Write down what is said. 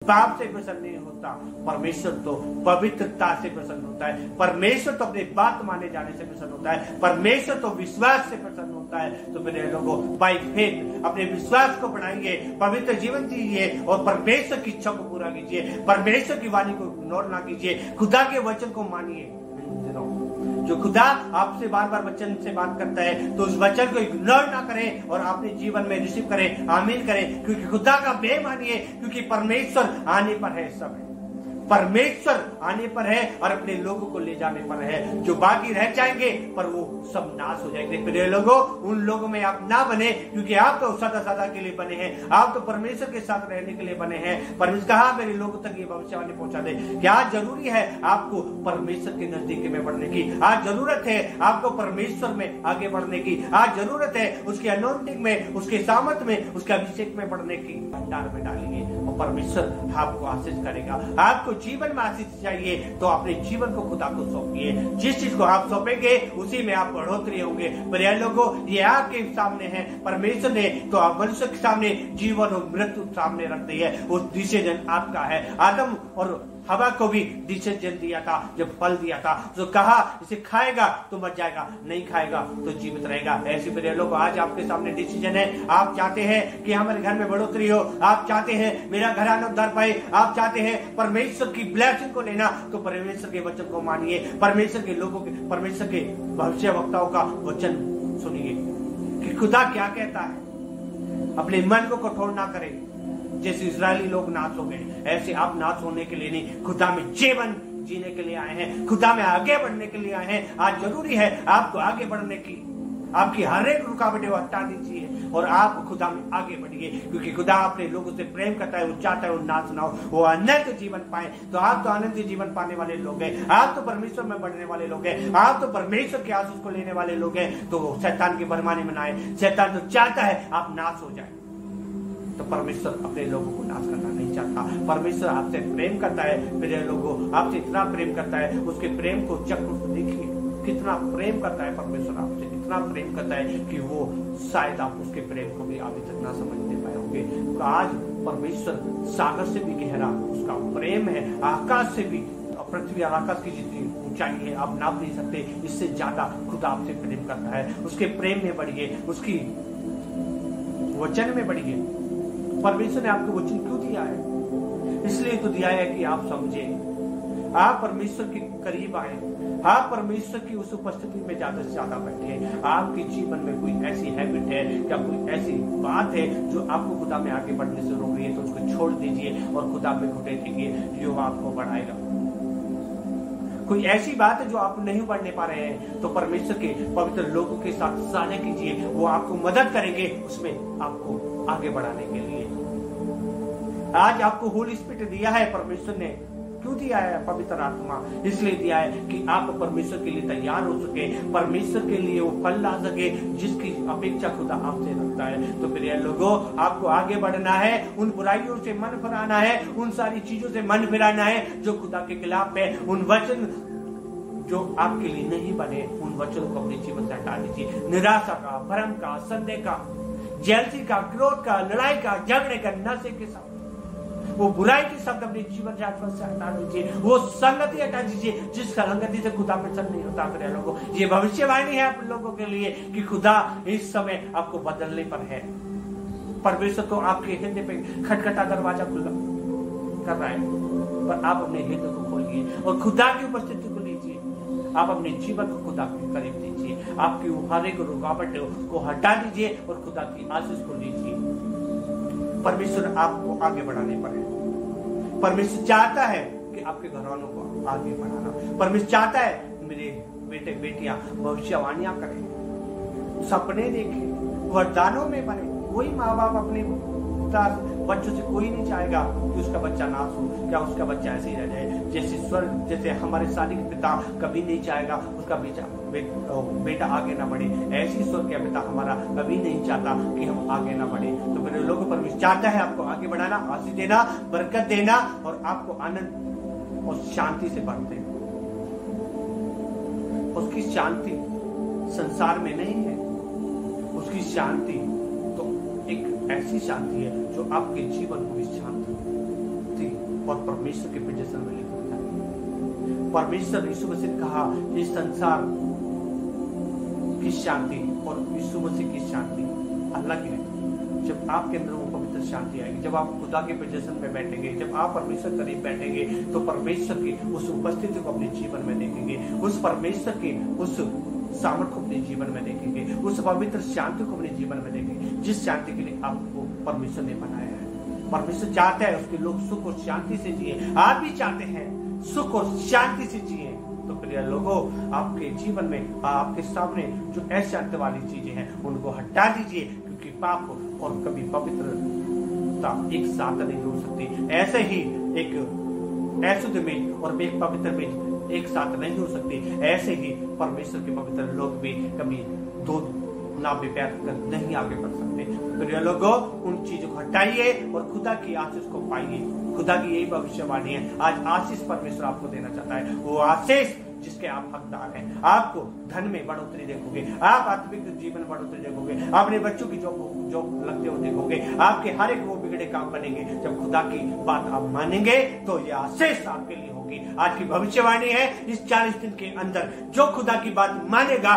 पाप से प्रसन्न नहीं होता, परमेश्वर तो पवित्रता से प्रसन्न होता है। परमेश्वर तो अपनी बात माने जाने से प्रसन्न होता है। परमेश्वर तो विश्वास से प्रसन्न होता है। तो मेरे लोगों, बाय फेथ अपने विश्वास को बढ़ाएंगे, पवित्र जीवन जिए और परमेश्वर की इच्छा को पूरा कीजिए। परमेश्वर की वाणी को इग्नोर ना कीजिए, खुदा के वचन को मानिए। जो खुदा आपसे बार बार वचन से बात करता है तो उस वचन को इग्नोर ना करें और अपने जीवन में रिसीव करें, आमीन करें, क्योंकि खुदा का प्रेम मानिए, क्योंकि परमेश्वर आने पर है। सब है, परमेश्वर आने पर है और अपने लोगों को ले जाने पर है। जो बाकी रह जाएंगे पर वो सब नाश हो जाएंगे। प्रिय लोगों, उन लोगों में आप ना बने, क्योंकि आप तो सदा सदा के लिए बने हैं। आप तो परमेश्वर के साथ रहने के लिए बने हैं। परमेश्वर कहा मेरे लोगों तक ये भविष्यवाणी पहुंचा दे। क्या जरूरी है आपको परमेश्वर के नजदीकी में बढ़ने की? आज जरूरत है आपको परमेश्वर में आगे बढ़ने की। आज जरूरत है उसके अनॉइंटिंग में, उसके सामर्थ में, उसके अभिषेक में बढ़ने की। भंडार में डालिए और परमेश्वर आपको आशीष करेगा। आपको जीवन में आशीष चाहिए तो अपने जीवन को खुदा को सौंपिए। जिस चीज को आप सौंपेंगे उसी में आप बढ़ोतरी होंगे। प्रिय लोगों, ये आपके सामने है। परमेश्वर ने तो मनुष्य के सामने जीवन और मृत्यु सामने रख दी है। उस डिसीजन आपका है। आदम और हवा को भी डिसीजन दिया था, जब फल दिया था तो कहा इसे खाएगा तो मर जाएगा, नहीं खाएगा तो जीवित रहेगा। ऐसे प्रिय लोग, आज आपके सामने डिसीजन है। आप चाहते हैं कि हमारे घर में बढ़ोतरी हो, आप चाहते हैं मेरा घराना उद्धार पाए, आप चाहते हैं परमेश्वर की ब्लेसिंग को लेना, तो परमेश्वर के वचन को मानिए। परमेश्वर के लोगों के, परमेश्वर के भविष्यवक्ताओं का वचन सुनिए कि खुदा क्या कहता है। अपने मन को कठोर ना करें। जैसे इजरायली लोग नाश हो गए, ऐसे आप नाश होने के लिए नहीं, खुदा में जीवन जीने के लिए आए हैं, खुदा में आगे बढ़ने के लिए आए हैं। आज जरूरी है आपको आगे बढ़ने की। आपकी हर एक रुकावटें हटा दीजिए और आप खुदा में आगे बढ़िए, क्योंकि खुदा अपने लोगों से प्रेम करता है। वो चाहता है वो नाश ना हो, वो अनंत जीवन पाए। तो आप तो अनंत जीवन पाने वाले लोग हैं। आप तो परमेश्वर में बढ़ने वाले लोग हैं। आप तो परमेश्वर के आशीष को लेने वाले लोग हैं। तो शैतान की बरमानी में ना आए। शैतान तो चाहता है आप नाश हो जाए, तो परमेश्वर अपने लोगों को नाश करना नहीं चाहता। परमेश्वर आपसे प्रेम करता है। मेरे लोगों, आपसे इतना प्रेम करता है, उसके प्रेम को चक्र देखिए कितना प्रेम करता है। परमेश्वर आपसे इतना प्रेम करता है कि वो शायद आप उसके प्रेम को भी अभी तक ना समझ पाए होंगे। तो आज परमेश्वर सागर से भी गहरा उसका प्रेम है, आकाश से भी, पृथ्वी और आकाश की जितनी ऊंचाई है आप नाप नहीं सकते, इससे ज्यादा खुदा आपसे प्रेम करता है। उसके प्रेम में बढ़िए, उसकी वचन में बढ़िए। परमेश्वर ने आपको वचन क्यों दिया है? इसलिए तो दिया है कि आप समझे, आप परमेश्वर के करीब आए, आप परमेश्वर की उस उपस्थिति में ज्यादा से ज्यादा बैठे। आपके जीवन में कोई ऐसी हैबिट है या कोई ऐसी बात है जो आपको खुदा में आगे बढ़ने से रोक रही है, तो उसको छोड़ दीजिए और खुदा में घुटे रहिए, जो आपको बढ़ाएगा। कोई ऐसी बात है जो आप नहीं बढ़ने पा रहे हैं, तो परमेश्वर के पवित्र लोगों के साथ साझा कीजिए। वो आपको मदद करेंगे उसमें आपको आगे बढ़ाने के लिए। आज आपको होली स्पिरिट दिया है परमेश्वर ने। क्यों दिया है पवित्र आत्मा? इसलिए दिया है कि आप परमेश्वर के लिए तैयार हो सके, परमेश्वर के लिए वो फल ला सके जिसकी अपेक्षा खुदा आपसे रखता है। तो प्रिय लोगों, आपको आगे बढ़ना है, उन बुराइयों से मन फिराना है, उन सारी चीजों से मन फिराना है जो खुदा के खिलाफ है। उन वचन जो आपके लिए नहीं बने, उन वचनों को अपने जीवन से हटा दीजिए। निराशा का, भ्रम का, संदेह का, जेलसी का, क्रोध का, लड़ाई का, झगड़े का, नशे के साथ वो बुराई के शब्द अपने जीवन से हटा दीजिए। वो संगति हटा दीजिए जिस संगति से खुदा पसंद नहीं होता। प्रिय लोगों, ये भविष्यवाणी है आप लोगों के लिए कि खुदा इस समय आपको बदलने पर है। परमेश्वर तो आपके हृदय पे खटखटा दरवाजा खुला कर रहा है, पर आप अपने हृदय को खोलिए और खुदा की उपस्थिति को लीजिए। आप अपने जीवन को खुदा के करीब दीजिए, आपकी हर एक रुकावट को हटा दीजिए और खुदा की आशीष को लीजिए। परमेश्वर आपको आगे बढ़ाने पर है। परमेश्वर चाहता है कि आपके घरवालों को आगे बढ़ाना। परमेश्वर चाहता है मेरे बेटे बेटियां भविष्यवाणियां करें, सपने देखें, वरदानों में बने। कोई माँ बाप अपने बच्चों से कोई नहीं चाहेगा कि उसका बच्चा नाश हो, क्या उसका बच्चा ऐसे ही रह जाए। जैसे हमारे शादी के पिता कभी नहीं चाहेगा उसका बेटा आगे ना बढ़े, ऐसी स्वर्ग का पिता हमारा कभी नहीं चाहता कि हम आगे ना बढ़े। तो मेरे लोगों पर परमेश्वर चाहता है आपको आगे बढ़ाना, आशीष देना, बरकत देना और आपको आनंद और शांति से भर देना। उसकी शांति संसार में नहीं है, उसकी शांति तो एक ऐसी शांति है जो आपके जीवन को भी शांत शांति और परमेश्वर के पोजीशन में लेकर जाए। परमेश्वर यीशु मसीह ने कहा इस संसार की शांति और यीशु मसीह की शांति अलग है। जब आपके अंदर वो पवित्र शांति आएगी, जब आप खुदा के पोजीशन में बैठेंगे, जब आप परमेश्वर करीब बैठेंगे, तो परमेश्वर की उस उपस्थिति को अपने जीवन में देखेंगे, उस परमेश्वर की उस सामर्थ को अपने जीवन में देखेंगे, उस पवित्र शांति को अपने जीवन में देखेंगे, जिस शांति के लिए आपको परमेश्वर ने बनाया है। परमेश्वर चाहता है उसके लोग सुख और शांति से जिए। आप भी चाहते हैं सुख और शांति से जिए। तो प्रिय लोगों, आपके जीवन में आपके सामने जो अशांति वाली चीजें हैं उनको हटा दीजिए, क्योंकि पाप और कभी पवित्रता एक साथ नहीं जुड़ सकती। ऐसे ही एक अशुद्ध में और एक पवित्र में एक साथ नहीं हो सकती। ऐसे ही परमेश्वर के पवित्र लोग भी कभी दो नाव में बैठ कर नहीं आगे बढ़ सकते। प्रिय लोगों, उन चीजों को हटाइए और खुदा की आशीष को पाइए। खुदा की यही भविष्यवाणी है। आज आशीष परमेश्वर आपको देना चाहता है, वो आशीष जिसके आप हकदार हैं। आपको धन में बढ़ोतरी देखोगे, आप आत्मिक जीवन बढ़ोतरी देखोगे, अपने बच्चों की जो लगते हो देखोगे, आपके हर एक वो बिगड़े काम बनेंगे। जब खुदा की बात आप मानेंगे तो ये आशीष आपके लिए होगी। आज की भविष्यवाणी है, इस 40 दिन के अंदर जो खुदा की बात मानेगा